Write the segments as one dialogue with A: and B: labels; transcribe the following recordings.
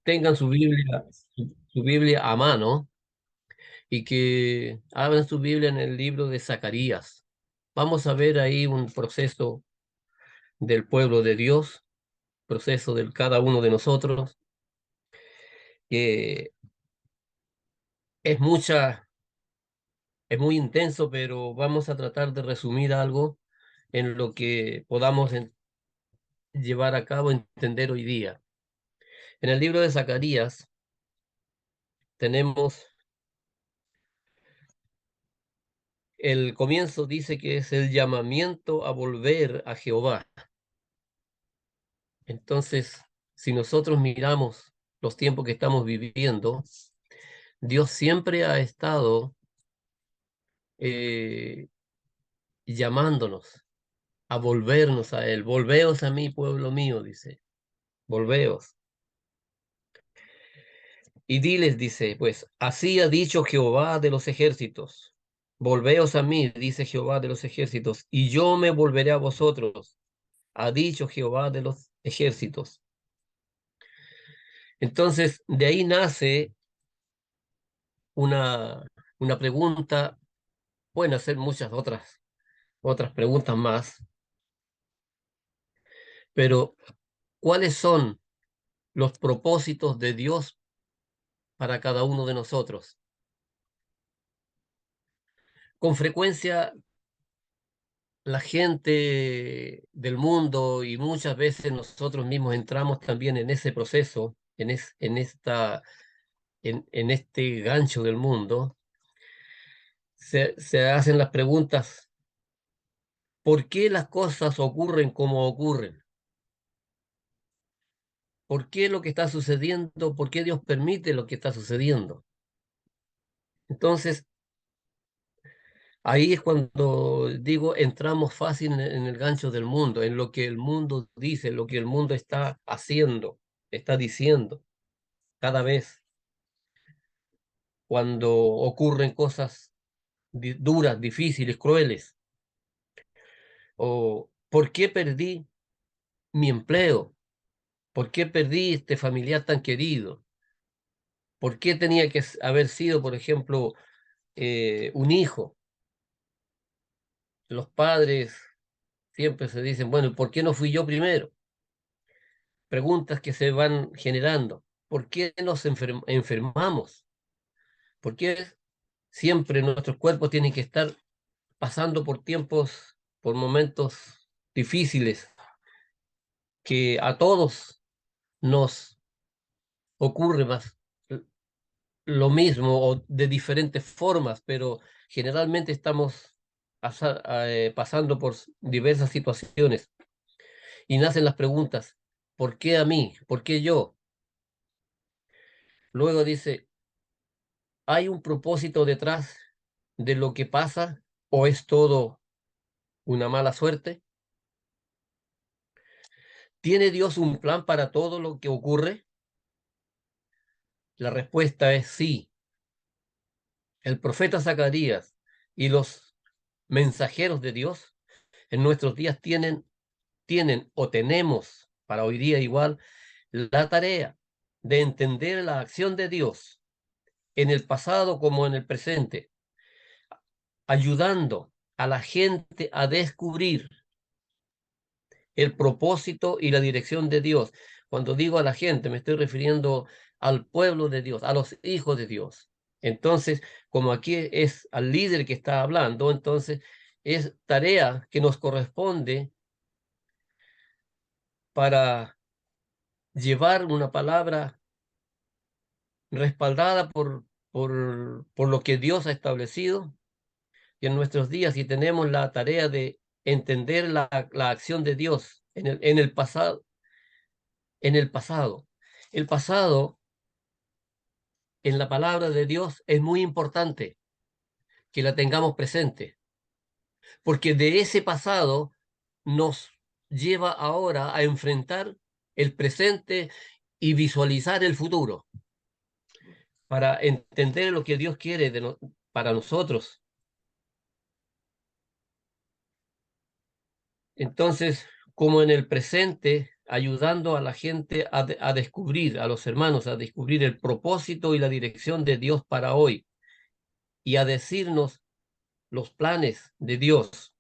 A: tengan su Biblia a mano y que abran su Biblia en el libro de Zacarías. Vamos a ver ahí un proceso del pueblo de Dios, proceso de cada uno de nosotros, que es es muy intenso, pero vamos a tratar de resumir algo en lo que podamos llevar a cabo, entender hoy día. En el libro de Zacarías tenemos el comienzo, dice que es el llamamiento a volver a Jehová. Entonces, si nosotros miramos los tiempos que estamos viviendo, Dios siempre ha estado eh, llamándonos a volvernos a Él. Volveos a mí, pueblo mío, dice. Volveos. Y diles, dice, pues, así ha dicho Jehová de los ejércitos. Volveos a mí, dice Jehová de los ejércitos, y yo me volveré a vosotros, ha dicho Jehová de los ejércitos. Entonces, de ahí nace una, una pregunta, pueden hacer muchas otras preguntas más, pero ¿cuáles son los propósitos de Dios para cada uno de nosotros? Con frecuencia la gente del mundo y muchas veces nosotros mismos entramos también en ese proceso, en este gancho del mundo, se hacen las preguntas, ¿por qué las cosas ocurren como ocurren? ¿Por qué lo que está sucediendo? ¿Por qué Dios permite lo que está sucediendo? Entonces, ahí es cuando digo, entramos fácil en el gancho del mundo, en lo que el mundo dice, lo que el mundo está haciendo, está diciendo. Cada vez cuando ocurren cosas duras, difíciles, crueles, o ¿por qué perdí mi empleo? ¿Por qué perdí este familiar tan querido? ¿Por qué tenía que haber sido, por ejemplo, un hijo? Los padres siempre se dicen, bueno, ¿por qué no fui yo primero? Preguntas que se van generando. ¿Por qué nos enfermamos? ¿Por qué siempre nuestros cuerpos tienen que estar pasando por tiempos, por momentos difíciles que a todos nos ocurre más lo mismo o de diferentes formas, pero generalmente estamos pasando por diversas situaciones y nacen las preguntas, ¿por qué a mí? ¿Por qué yo? Luego dice, ¿hay un propósito detrás de lo que pasa o es todo una mala suerte? ¿Tiene Dios un plan para todo lo que ocurre? La respuesta es sí. El profeta Zacarías y los mensajeros de Dios en nuestros días tienen o tenemos para hoy día igual la tarea de entender la acción de Dios en el pasado como en el presente, ayudando a la gente a descubrir el propósito y la dirección de Dios. Cuando digo a la gente, me estoy refiriendo al pueblo de Dios, a los hijos de Dios. Entonces, como aquí es al líder que está hablando, entonces es tarea que nos corresponde para llevar una palabra respaldada por lo que Dios ha establecido. Y en nuestros días, si tenemos la tarea de entender la acción de Dios en el pasado. El pasado en la palabra de Dios es muy importante que la tengamos presente, porque de ese pasado nos lleva ahora a enfrentar el presente y visualizar el futuro, para entender lo que Dios quiere para nosotros. Entonces, como en el presente, ayudando a la gente a descubrir, a los hermanos, a descubrir el propósito y la dirección de Dios para hoy y a decirnos los planes de Dios.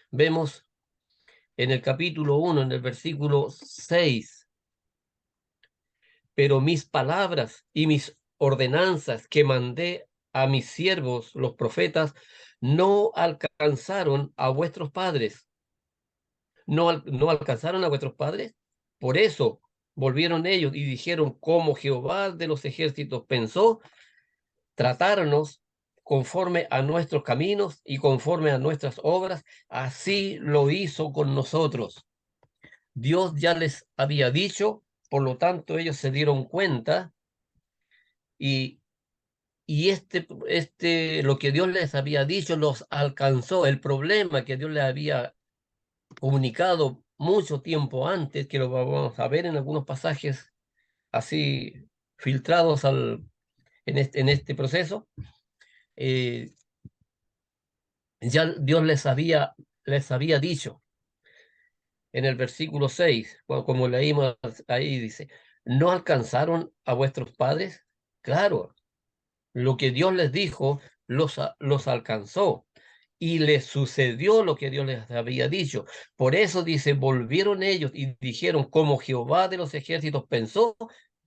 A: Vemos en el capítulo 1, en el versículo 6, pero mis palabras y mis ordenanzas que mandé a mis siervos, los profetas, no alcanzaron a vuestros padres. No alcanzaron a vuestros padres. Por eso volvieron ellos y dijeron, como Jehová de los ejércitos pensó, tratarnos conforme a nuestros caminos y conforme a nuestras obras, así lo hizo con nosotros. Dios ya les había dicho, por lo tanto ellos se dieron cuenta y, lo que Dios les había dicho los alcanzó. El problema que Dios les había comunicado mucho tiempo antes, que lo vamos a ver en algunos pasajes así filtrados en este proceso, eh, ya Dios les había dicho en el versículo 6, como leímos ahí, dice, ¿no alcanzaron a vuestros padres? Claro, lo que Dios les dijo los alcanzó y les sucedió lo que Dios les había dicho. Por eso dice, volvieron ellos y dijeron, como Jehová de los ejércitos pensó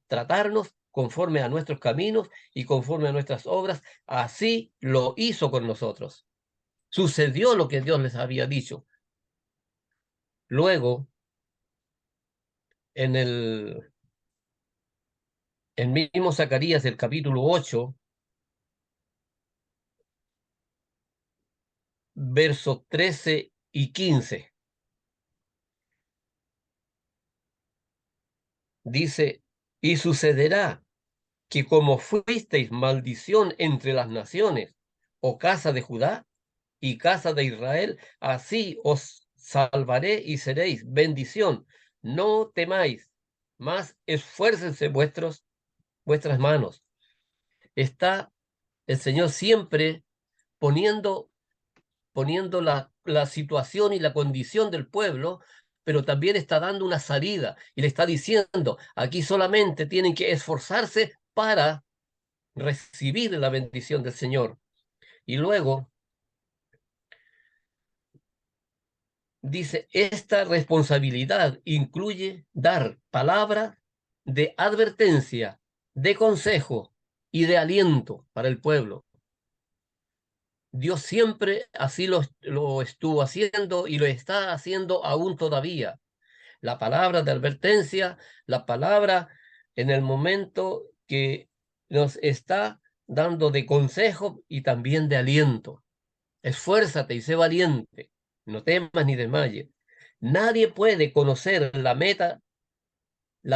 A: tratarnos conforme a nuestros caminos y conforme a nuestras obras, así lo hizo con nosotros. Sucedió lo que Dios les había dicho. Luego, en el mismo Zacarías, el capítulo 8, versos 13 y 15, dice, y sucederá que como fuisteis maldición entre las naciones, o casa de Judá y casa de Israel, así os salvaré y seréis bendición. No temáis, mas esfuércense vuestras manos. Está el Señor siempre poniendo, poniendo la situación y la condición del pueblo, pero también está dando una salida y le está diciendo, aquí solamente tienen que esforzarse para recibir la bendición del Señor. Y luego dice, esta responsabilidad incluye dar palabra de advertencia, de consejo y de aliento para el pueblo. Dios siempre así lo estuvo haciendo y lo está haciendo aún todavía. La palabra de advertencia, la palabra en el momento que nos está dando de consejo y también de aliento. Esfuérzate y sé valiente, no temas ni desmayes. Nadie puede conocer la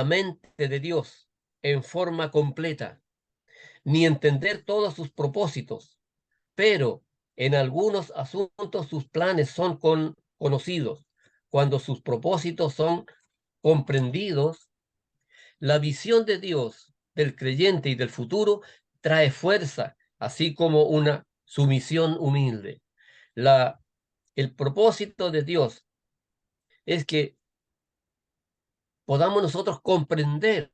A: mente de Dios en forma completa, ni entender todos sus propósitos, pero en algunos asuntos sus planes son conocidos. Cuando sus propósitos son comprendidos, la visión de Dios del creyente y del futuro trae fuerza, así como una sumisión humilde. El propósito de Dios es que podamos nosotros comprender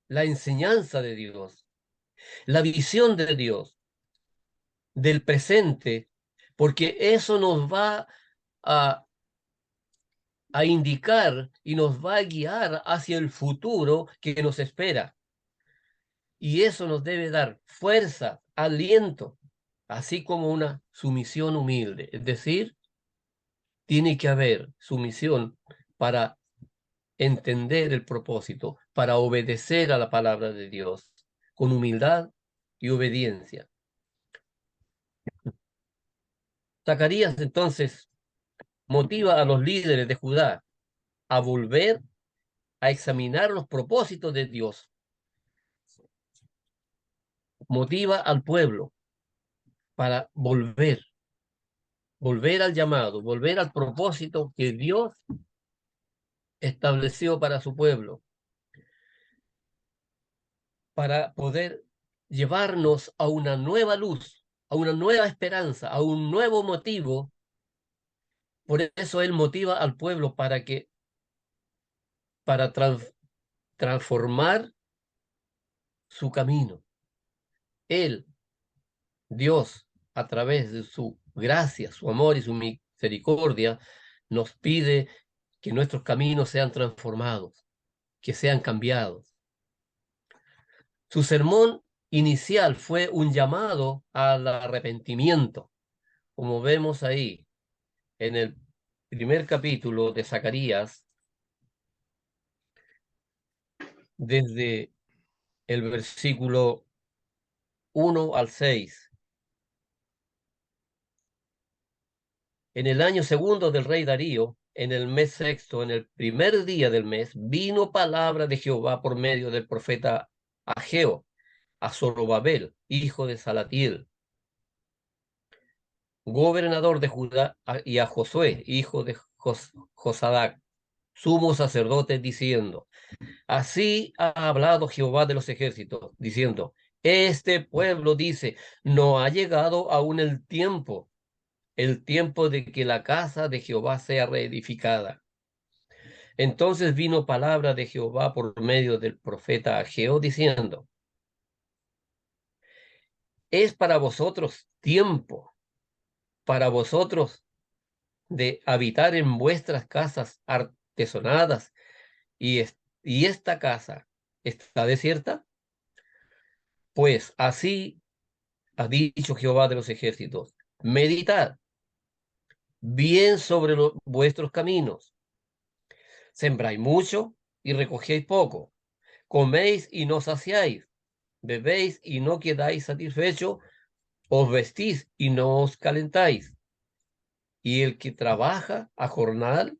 A: la enseñanza de Dios, la visión de Dios del presente, porque eso nos va a, a indicar y nos va a guiar hacia el futuro que nos espera. Y eso nos debe dar fuerza, aliento, así como una sumisión humilde. Es decir, tiene que haber sumisión para entender el propósito, para obedecer a la palabra de Dios con humildad y obediencia. Zacarías entonces motiva a los líderes de Judá a volver a examinar los propósitos de Dios. Motiva al pueblo para volver al llamado, volver al propósito que Dios estableció para su pueblo, para poder llevarnos a una nueva luz, a una nueva esperanza, a un nuevo motivo Por eso él motiva al pueblo para transformar su camino. Él, Dios, a través de su gracia, su amor y su misericordia, nos pide que nuestros caminos sean transformados, que sean cambiados. Su sermón inicial fue un llamado al arrepentimiento, como vemos ahí en el primer capítulo de Zacarías, desde el versículo 1 al 6. En el año segundo del rey Darío, en el mes sexto, en el primer día del mes, vino palabra de Jehová por medio del profeta Ageo a Zorobabel, hijo de Salatiel, gobernador de Judá, y a Josué, hijo de Josadac, sumo sacerdote, diciendo: Así ha hablado Jehová de los ejércitos, diciendo: Este pueblo dice, no ha llegado aún el tiempo de que la casa de Jehová sea reedificada. Entonces vino palabra de Jehová por medio del profeta Ageo, diciendo: Es para vosotros tiempo, para vosotros de habitar en vuestras casas artesonadas, y esta casa está desierta. Pues así ha dicho Jehová de los ejércitos: meditad bien sobre vuestros caminos. Sembráis mucho y recogéis poco. Coméis y no saciáis. Bebéis y no quedáis satisfechos. Os vestís y no os calentáis. Y el que trabaja a jornal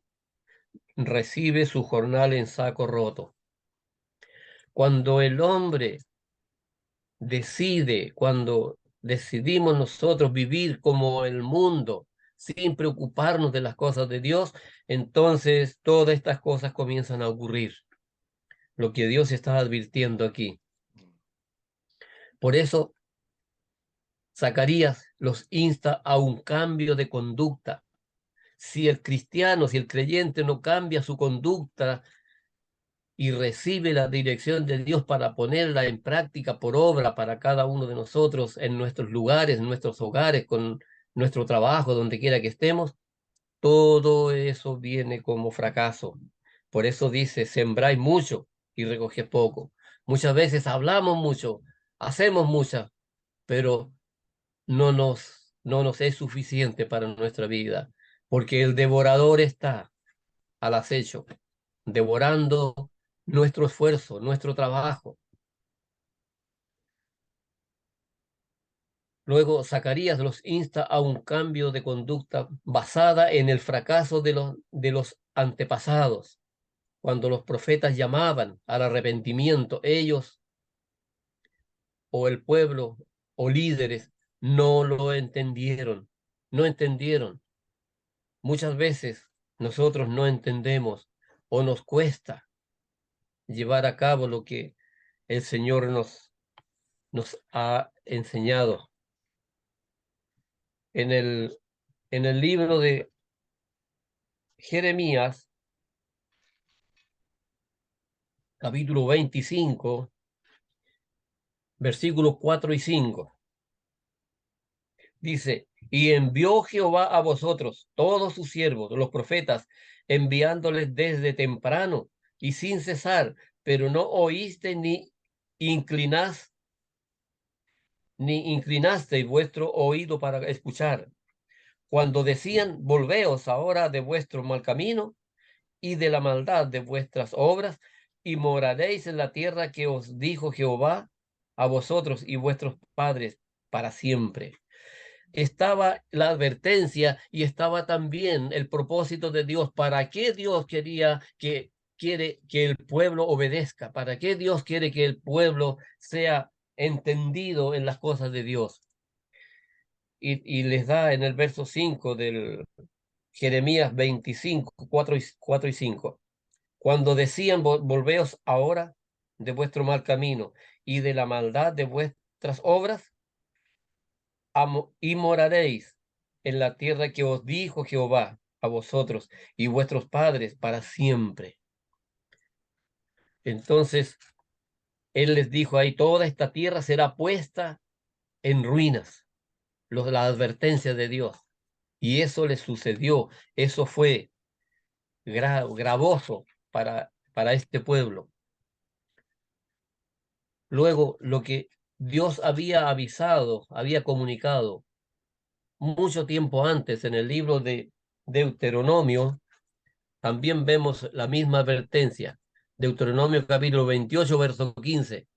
A: recibe su jornal en saco roto. Cuando el hombre cuando decidimos nosotros vivir como el mundo, sin preocuparnos de las cosas de Dios, entonces todas estas cosas comienzan a ocurrir, lo que Dios está advirtiendo aquí. Por eso, Zacarías los insta a un cambio de conducta. Si el cristiano, si el creyente no cambia su conducta y recibe la dirección de Dios para ponerla en práctica por obra para cada uno de nosotros en nuestros lugares, en nuestros hogares, con nuestro trabajo, donde quiera que estemos, todo eso viene como fracaso. Por eso dice: sembráis mucho y recogéis poco. Muchas veces hablamos mucho, hacemos mucho, pero no nos es suficiente para nuestra vida, porque el devorador está al acecho, devorando nuestro esfuerzo, nuestro trabajo. Luego, Zacarías los insta a un cambio de conducta basada en el fracaso de los antepasados. Cuando los profetas llamaban al arrepentimiento, ellos o el pueblo o líderes no lo entendieron, no entendieron. Muchas veces nosotros no entendemos o nos cuesta llevar a cabo lo que el Señor nos ha enseñado. En el libro de Jeremías, capítulo 25, versículos 4 y 5, dice: Y envió Jehová a vosotros todos sus siervos, los profetas, enviándoles desde temprano y sin cesar, pero no oíste inclinás, ni inclinasteis vuestro oído para escuchar. Cuando decían: volveos ahora de vuestro mal camino y de la maldad de vuestras obras, y moraréis en la tierra que os dijo Jehová a vosotros y vuestros padres para siempre. Estaba la advertencia y estaba también el propósito de Dios. ¿Para qué Dios quiere que el pueblo obedezca? ¿Para qué Dios quiere que el pueblo sea entendido en las cosas de Dios? Y les da en el verso 5 del Jeremías 25, 4 y 5. Cuando decían: Volveos ahora de vuestro mal camino y de la maldad de vuestras obras, y moraréis en la tierra que os dijo Jehová a vosotros y vuestros padres para siempre. Entonces, él les dijo ahí, toda esta tierra será puesta en ruinas, la advertencia de Dios. Y eso les sucedió, eso fue gravoso para este pueblo. Luego, lo que Dios había avisado, había comunicado mucho tiempo antes en el libro de Deuteronomio, también vemos la misma advertencia. Deuteronomio capítulo 28, verso 15.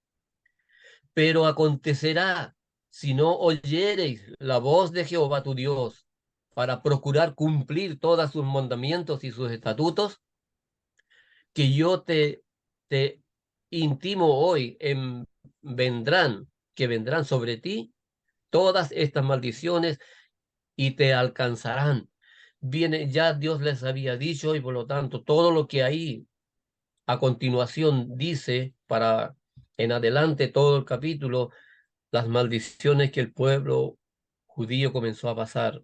A: Pero acontecerá, si no oyereis la voz de Jehová tu Dios, para procurar cumplir todos sus mandamientos y sus estatutos, que yo te intimo hoy, que vendrán sobre ti todas estas maldiciones y te alcanzarán. Viene, ya Dios les había dicho, y por lo tanto todo lo que ahí a continuación dice para en adelante todo el capítulo, las maldiciones que el pueblo judío comenzó a pasar,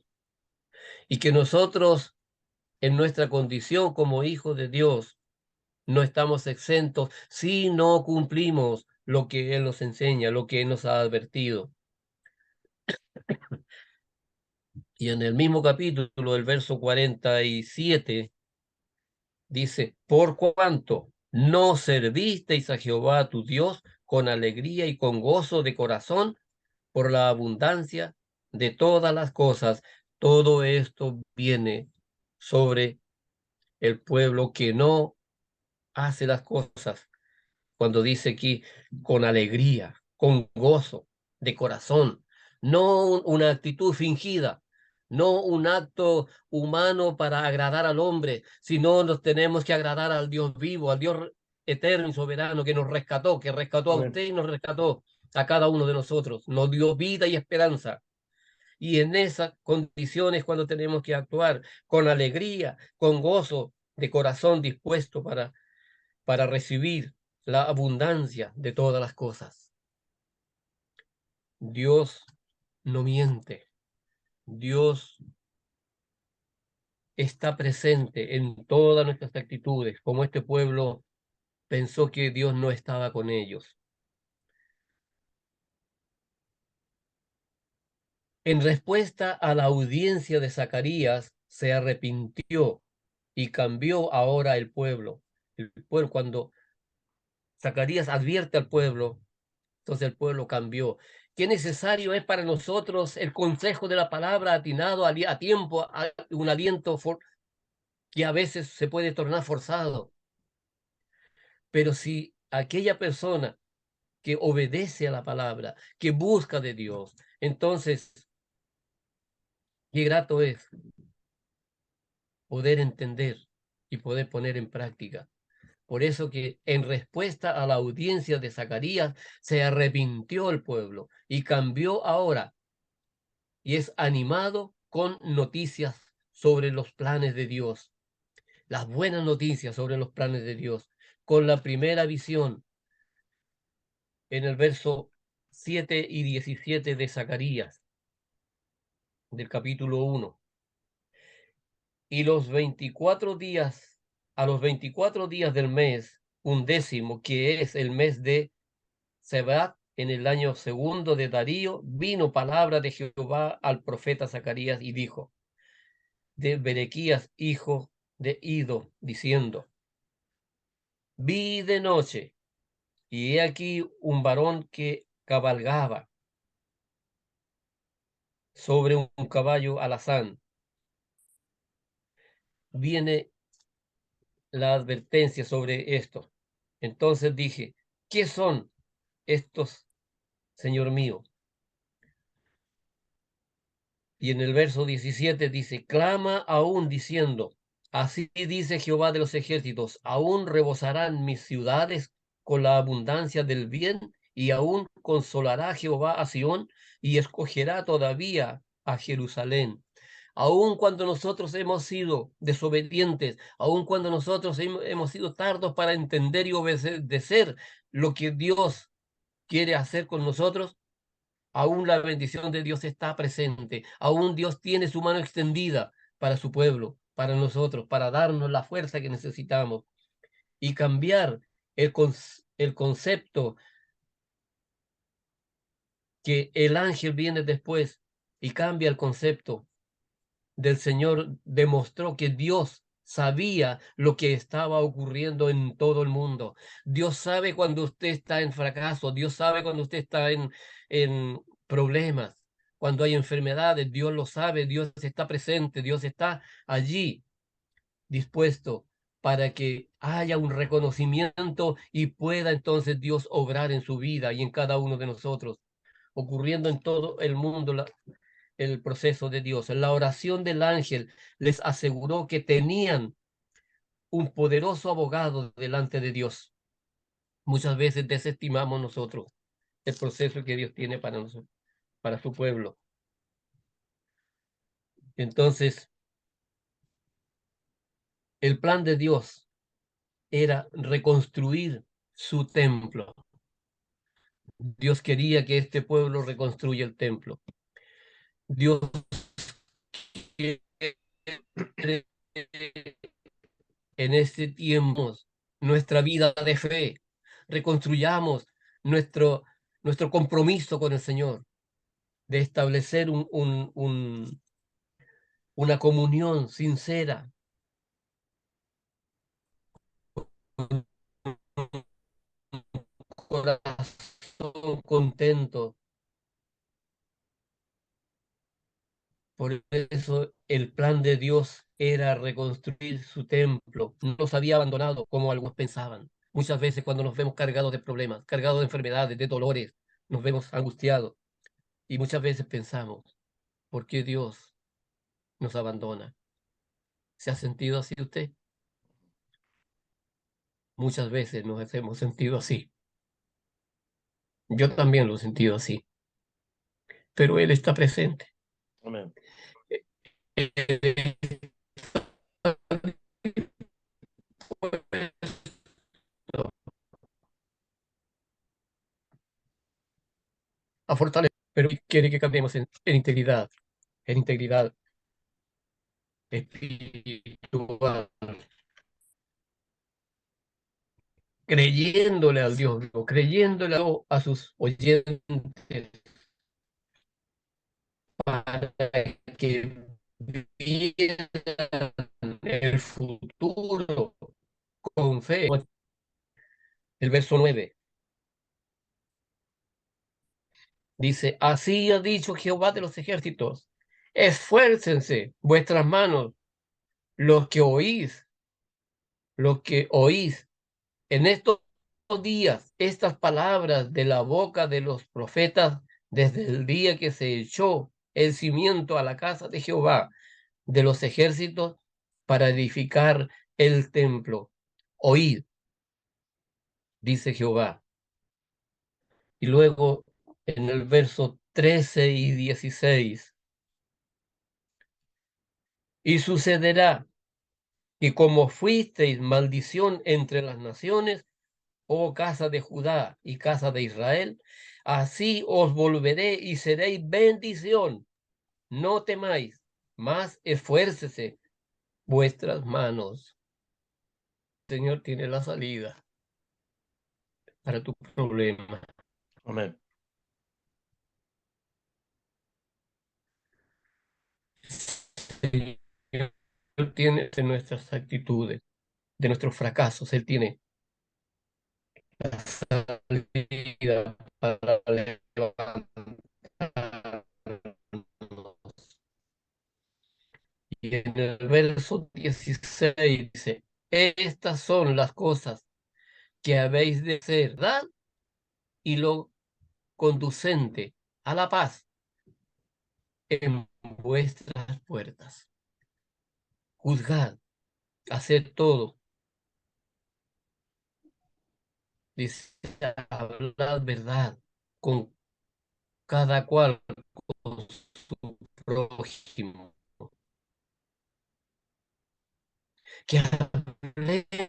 A: y que nosotros en nuestra condición como hijos de Dios no estamos exentos si no cumplimos lo que Él nos enseña, lo que Él nos ha advertido. Y en el mismo capítulo, el verso 47, dice, por cuanto no servisteis a Jehová tu Dios con alegría y con gozo de corazón por la abundancia de todas las cosas, todo esto viene sobre el pueblo que no hace las cosas. Cuando dice aquí con alegría, con gozo de corazón, no una actitud fingida, no un acto humano para agradar al hombre, sino nos tenemos que agradar al Dios vivo, al Dios eterno y soberano que nos rescató, que rescató a
B: Amén.
A: usted y nos rescató a cada uno de nosotros, nos dio vida y esperanza. Y en esas condiciones cuando tenemos que actuar con alegría, con gozo de corazón dispuesto para recibir la abundancia de todas las cosas. Dios no miente. Dios está presente en todas nuestras actitudes, como este pueblo pensó que Dios no estaba con ellos. En respuesta a la audiencia de Zacarías, se arrepintió y cambió ahora el pueblo. El pueblo, cuando Zacarías advierte al pueblo, entonces el pueblo cambió. Qué necesario es para nosotros el consejo de la palabra atinado a tiempo, un aliento que a veces se puede tornar forzado. Pero si aquella persona que obedece a la palabra, que busca de Dios, entonces qué grato es poder entender y poder poner en práctica. Por eso que en respuesta a la audiencia de Zacarías se arrepintió el pueblo y cambió ahora y es animado con noticias sobre los planes de Dios, las buenas noticias sobre los planes de Dios, con la primera visión en el verso 7 y 17 de Zacarías, del capítulo 1. Y a los 24 días del mes, undécimo, que es el mes de Sebat, en el año segundo de Darío, vino palabra de Jehová al profeta Zacarías y dijo, de Berequías, hijo de Ido, diciendo, vi de noche, y he aquí un varón que cabalgaba sobre un caballo alazán. Viene la advertencia sobre esto. Entonces dije, ¿qué son estos, Señor mío? Y en el verso 17 dice, clama aún diciendo, así dice Jehová de los ejércitos, aún rebosarán mis ciudades con la abundancia del bien, y aún consolará Jehová a Sión, y escogerá todavía a Jerusalén. Aun cuando nosotros hemos sido desobedientes, aun cuando nosotros hemos sido tardos para entender y obedecer lo que Dios quiere hacer con nosotros, aún la bendición de Dios está presente, aún Dios tiene su mano extendida para su pueblo, para nosotros, para darnos la fuerza que necesitamos y cambiar el concepto que el ángel viene después y cambia el concepto del Señor. Demostró que Dios sabía lo que estaba ocurriendo en todo el mundo. Dios sabe cuando usted está en fracaso, Dios sabe cuando usted está en problemas, cuando hay enfermedades, Dios lo sabe, Dios está presente, Dios está allí dispuesto para que haya un reconocimiento y pueda entonces Dios obrar en su vida y en cada uno de nosotros, ocurriendo en todo el mundo el proceso de Dios. La oración del ángel les aseguró que tenían un poderoso abogado delante de Dios. Muchas veces desestimamos nosotros el proceso que Dios tiene para nosotros, para su pueblo. Entonces, el plan de Dios era reconstruir su templo. Dios quería que este pueblo reconstruya el templo. Dios quiere en este tiempo nuestra vida de fe. Reconstruyamos nuestro, nuestro compromiso con el Señor, de establecer una comunión sincera, un corazón contento. Por eso el plan de Dios era reconstruir su templo. No los había abandonado como algunos pensaban. Muchas veces cuando nos vemos cargados de problemas, cargados de enfermedades, de dolores, nos vemos angustiados y muchas veces pensamos, ¿por qué Dios nos abandona? ¿Se ha sentido así usted? Muchas veces nos hemos sentido así. Yo también lo he sentido así, pero Él está presente.
B: Amén.
A: Él a fortalecer, pero quiere que cambiemos en integridad espiritual, creyéndole al Dios vivo, creyéndole a sus oyentes para que vivan el futuro con fe. El verso 9 dice, así ha dicho Jehová de los ejércitos, esfuércense vuestras manos, los que oís, los que oís en estos días estas palabras de la boca de los profetas desde el día que se echó el cimiento a la casa de Jehová de los ejércitos para edificar el templo. Oíd, dice Jehová. Y luego en el verso 13 y 16, y sucederá que como fuisteis maldición entre las naciones, oh casa de Judá y casa de Israel, así os volveré y seréis bendición. No temáis, más esfuércese vuestras manos. El Señor tiene la salida para tu problema.
B: Amén.
A: El Señor tiene de nuestras actitudes, de nuestros fracasos. Él tiene la salida para levantarnos. Y en el verso 16 dice, estas son las cosas que habéis de hacer, ¿verdad? Y lo conducente a la paz en vuestras puertas. Juzgad, haced todo. Dice, hablad verdad con cada cual, con su prójimo. Que hablemos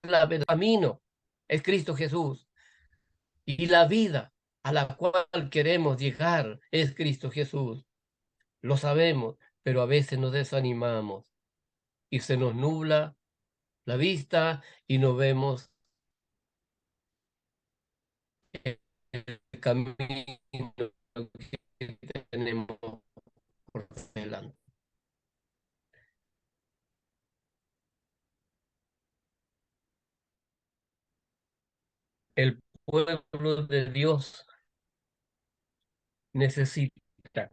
A: la verdad. Camino es Cristo Jesús. Y la vida a la cual queremos llegar es Cristo Jesús. Lo sabemos, pero a veces nos desanimamos. y se nos nubla la vista y no vemos el camino que tenemos por delante. El pueblo de Dios necesita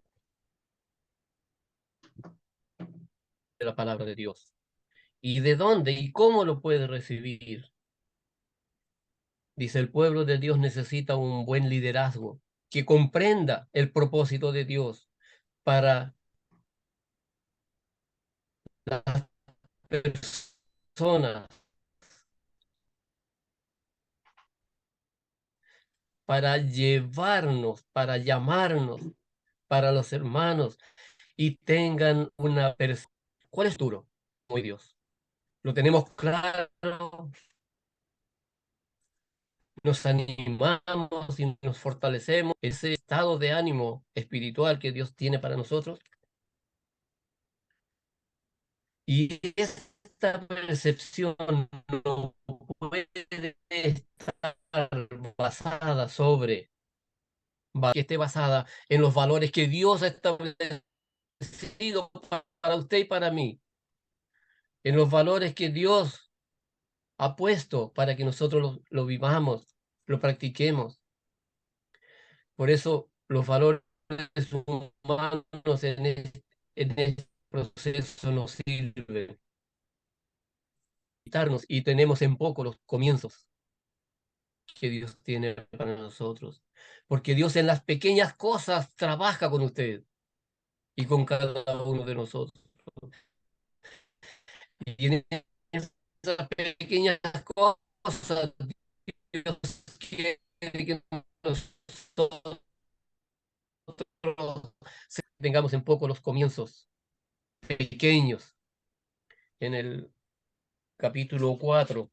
A: de la palabra de Dios. ¿Y de dónde y cómo lo puede recibir? Dice, el pueblo de Dios necesita un buen liderazgo que comprenda el propósito de Dios para las personas, para llevarnos, para llamarnos, para los hermanos y tengan una persona. ¿Cuál es duro? Muy Dios. Lo tenemos claro, nos animamos y nos fortalecemos. Ese estado de ánimo espiritual que Dios tiene para nosotros. Y esta percepción no puede estar basada sobre, que esté basada en los valores que Dios ha establecido para usted y para mí, en los valores que Dios ha puesto para que nosotros lo vivamos, lo practiquemos. Por eso los valores humanos en este proceso nos sirven y tenemos en poco los comienzos que Dios tiene para nosotros. Porque Dios en las pequeñas cosas trabaja con usted y con cada uno de nosotros. Y en esas pequeñas cosas Dios quiere que nosotros tengamos en poco los comienzos pequeños. En el capítulo 4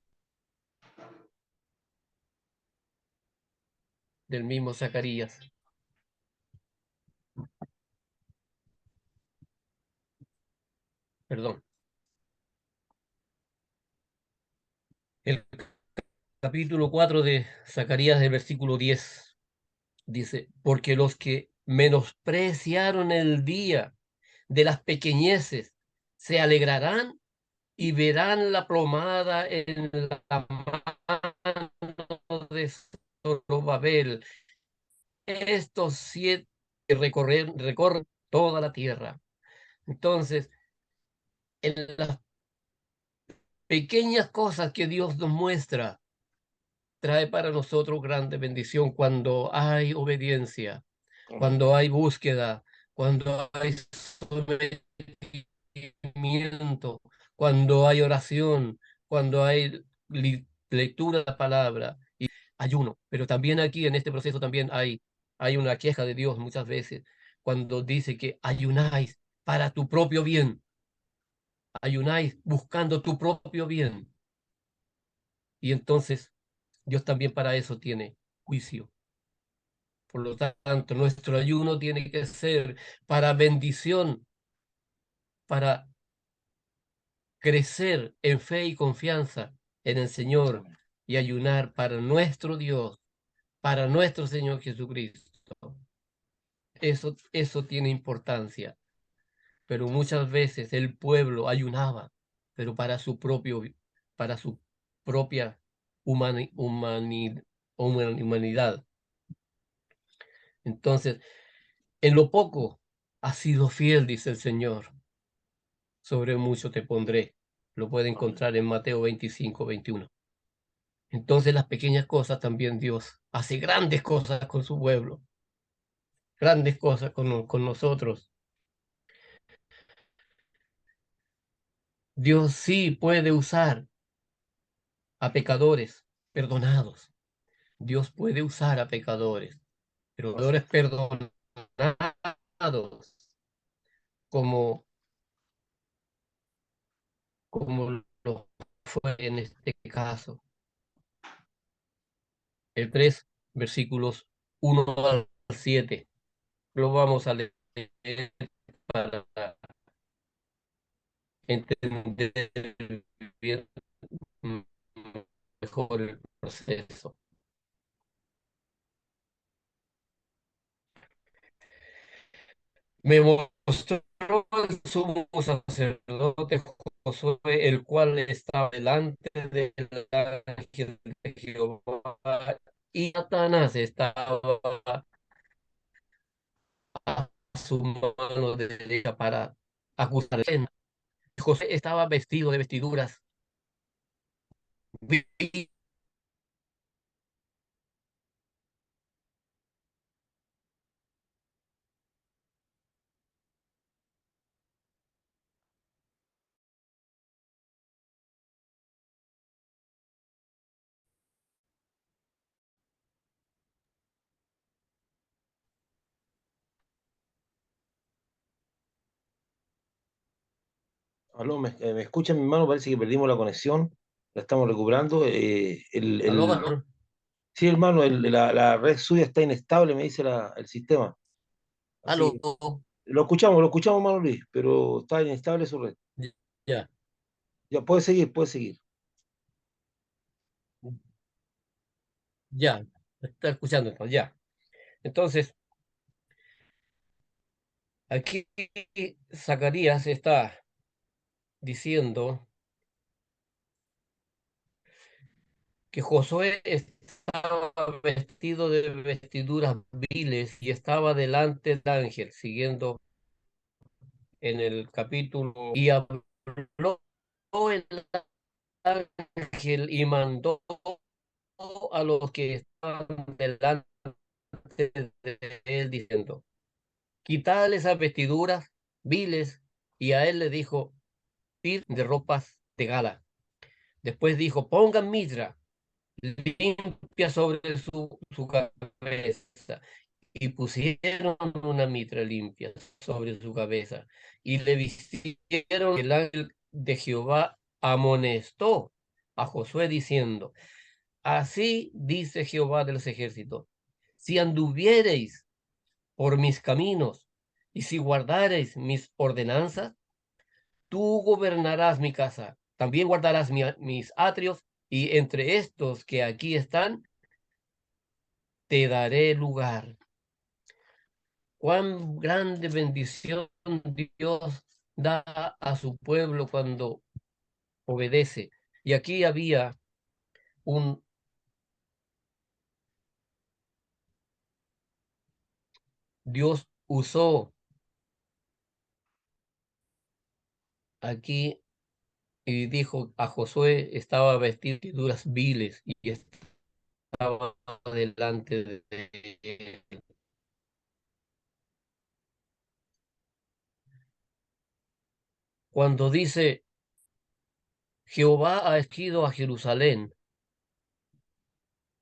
A: del mismo Zacarías, perdón, el capítulo 4 de Zacarías, del versículo 10, dice, porque los que menospreciaron el día de las pequeñeces se alegrarán y verán la plomada en la mano de Zorobabel. Estos 7 recorren toda la tierra. Entonces, en las pequeñas cosas que Dios nos muestra, trae para nosotros grande bendición cuando hay obediencia, cuando hay búsqueda, cuando hay sometimiento, cuando hay oración, cuando hay lectura de la palabra y ayuno. Pero también aquí en este proceso también hay una queja de Dios muchas veces cuando dice que ayunáis para tu propio bien, ayunáis buscando tu propio bien. Y entonces Dios también para eso tiene juicio. Por lo tanto, nuestro ayuno tiene que ser para bendición, para crecer en fe y confianza en el Señor y ayunar para nuestro Dios, para nuestro Señor Jesucristo. Eso tiene importancia. Pero muchas veces el pueblo ayunaba, pero para su propia humani- humani- humanidad. Entonces, en lo poco has sido fiel, dice el Señor, sobre mucho te pondré. Lo puede encontrar en Mateo 25, 21. Entonces las pequeñas cosas también Dios hace grandes cosas con su pueblo, grandes cosas con nosotros. Dios sí puede usar a pecadores perdonados. Dios puede usar a pecadores, pero pecadores perdonados, como, como lo fue en este caso. El 3 versículos 1 al 7. Lo vamos a leer para entender bien mm, mejor el proceso. Me mostró el sumo sacerdote Josué, el cual estaba delante del ángel de Jehová, y Satanás estaba a su mano derecha para acusarle. José estaba vestido de vestiduras
B: Aló, ¿me escuchan, mi hermano? Parece que perdimos la conexión, la estamos recuperando.
A: aló, pastor.
B: Sí, hermano, la red suya está inestable, me dice el sistema. Así
A: Aló,
B: que lo escuchamos, hermano Luis, pero está inestable su red.
A: ya,
B: Ya puede seguir, puede seguir.
A: ya, está escuchando entonces, ya. Entonces, aquí Zacarías está diciendo que Josué estaba vestido de vestiduras viles y estaba delante del ángel, siguiendo en el capítulo, y habló el ángel y mandó a los que estaban delante de él, diciendo, quitadle esas vestiduras viles, y a él le dijo, ir de ropas de gala. Después dijo, pongan mitra limpia sobre su cabeza. Y pusieron una mitra limpia sobre su cabeza. Y le vistieron. El ángel de Jehová amonestó a Josué diciendo, así dice Jehová de los ejércitos, si anduviereis por mis caminos y si guardareis mis ordenanzas, tú gobernarás mi casa, también guardarás mis atrios, y entre estos que aquí están, te daré lugar. Cuán grande bendición Dios da a su pueblo cuando obedece. Y aquí había un Dios usó aquí y dijo a Josué, estaba vestido de vestiduras viles y estaba delante de él. Cuando dice, Jehová ha escogido a Jerusalén,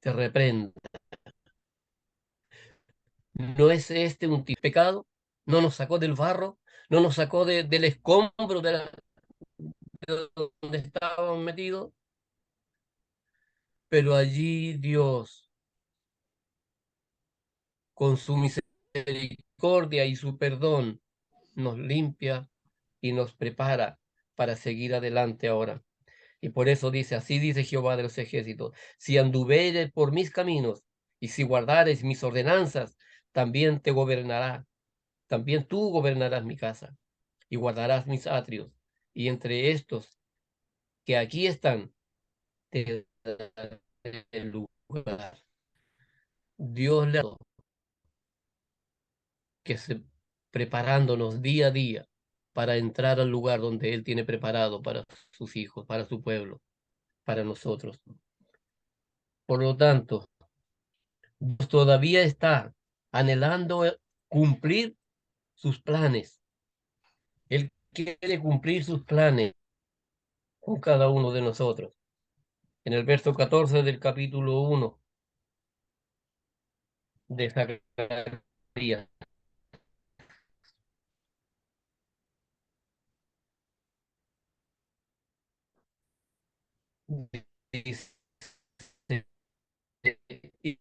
A: te reprenda. ¿No es este un pecado? ¿No nos sacó del barro? ¿No nos sacó del escombro de donde estábamos metidos? Pero allí Dios, con su misericordia y su perdón, nos limpia y nos prepara para seguir adelante ahora. Y por eso dice, así dice Jehová de los ejércitos, si anduvieres por mis caminos y si guardares mis ordenanzas, también te gobernará, también tú gobernarás mi casa y guardarás mis atrios. Y entre estos que aquí están, te daré el lugar. Dios le ha dado que se preparándonos día a día para entrar al lugar donde Él tiene preparado para sus hijos, para su pueblo, para nosotros. Por lo tanto, Dios todavía está anhelando cumplir sus planes. Él quiere cumplir sus planes con cada uno de nosotros. En el verso 14 del capítulo 1 de Zacarías, dice, y,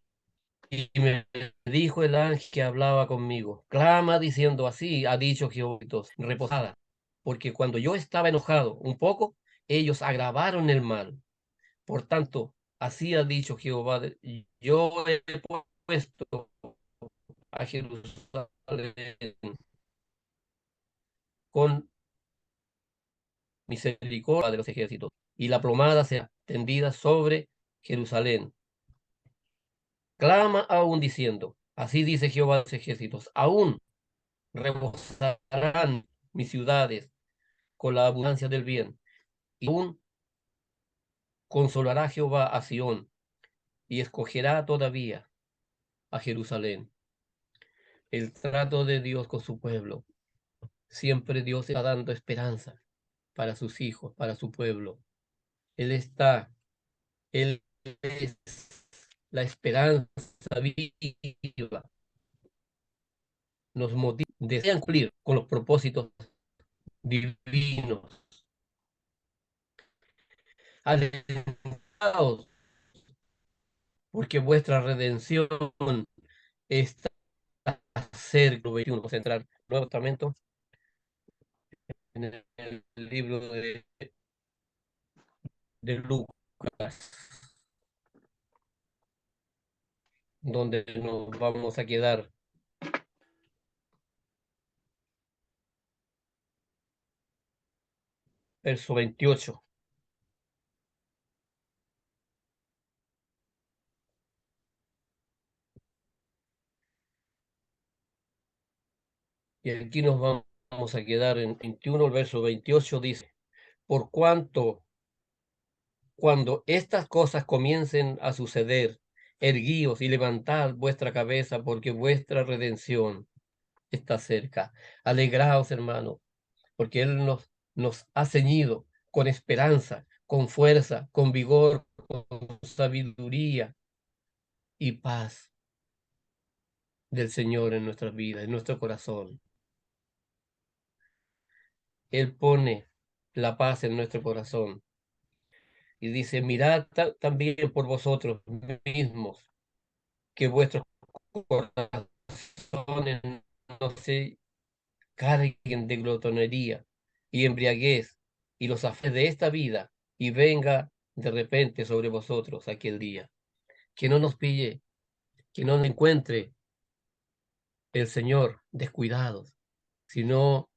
A: y me dijo el ángel que hablaba conmigo, clama diciendo así, ha dicho Jehová, reposada, porque cuando yo estaba enojado un poco, ellos agravaron el mal. Por tanto, así ha dicho Jehová, yo he puesto a Jerusalén con misericordia de los ejércitos, y la plomada será tendida sobre Jerusalén. Clama aún diciendo, así dice Jehová de los ejércitos, aún rebosarán mis ciudades con la abundancia del bien, y aún consolará Jehová a Sión, y escogerá todavía a Jerusalén. El trato de Dios con su pueblo. Siempre Dios está dando esperanza para sus hijos, para su pueblo. Él está, Él es la esperanza viva. Nos motiva, desean cumplir con los propósitos divinos. Alentados, porque vuestra redención está cerca. 21, vamos a entrar Nuevo Testamento en el libro de Lucas, donde nos vamos a quedar. Verso 28. Y aquí nos vamos a quedar en 21, el verso 28 dice, por cuanto cuando estas cosas comiencen a suceder, erguíos y levantad vuestra cabeza, porque vuestra redención está cerca. Alegraos, hermano, porque Él nos ha ceñido con esperanza, con fuerza, con vigor, con sabiduría y paz del Señor en nuestras vidas, en nuestro corazón. Él pone la paz en nuestro corazón y dice, mirad también por vosotros mismos, que vuestros corazones no se carguen de glotonería y embriaguez y los afanes de esta vida, y venga de repente sobre vosotros aquel día. Que no nos pille, que no nos encuentre el Señor descuidados, sino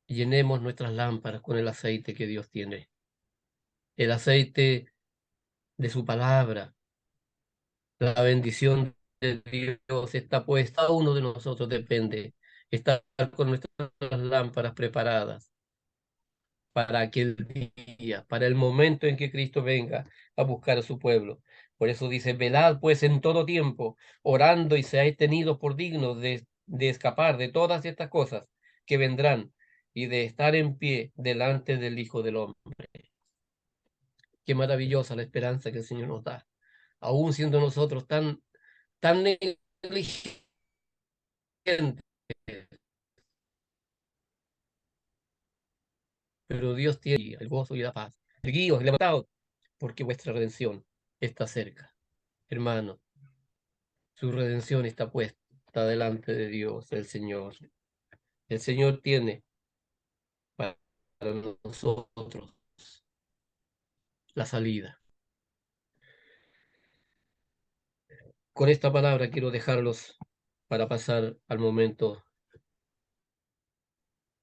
A: llenemos nuestras lámparas con el aceite que Dios tiene, el aceite de su palabra. La bendición de Dios está puesta, cada uno de nosotros depende estar con nuestras lámparas preparadas para aquel día, para el momento en que Cristo venga a buscar a su pueblo. Por eso dice, velad pues en todo tiempo, orando y seáis tenidos por dignos de escapar de todas estas cosas que vendrán y de estar en pie delante del Hijo del Hombre. Qué maravillosa la esperanza que el Señor nos da, aún siendo nosotros tan negligentes, pero Dios tiene el gozo y la paz. Erguíos y levantaos, porque vuestra redención está cerca. Hermano, su redención está puesta delante de Dios, el Señor. El Señor tiene para nosotros la salida. Con esta palabra quiero dejarlos para pasar al momento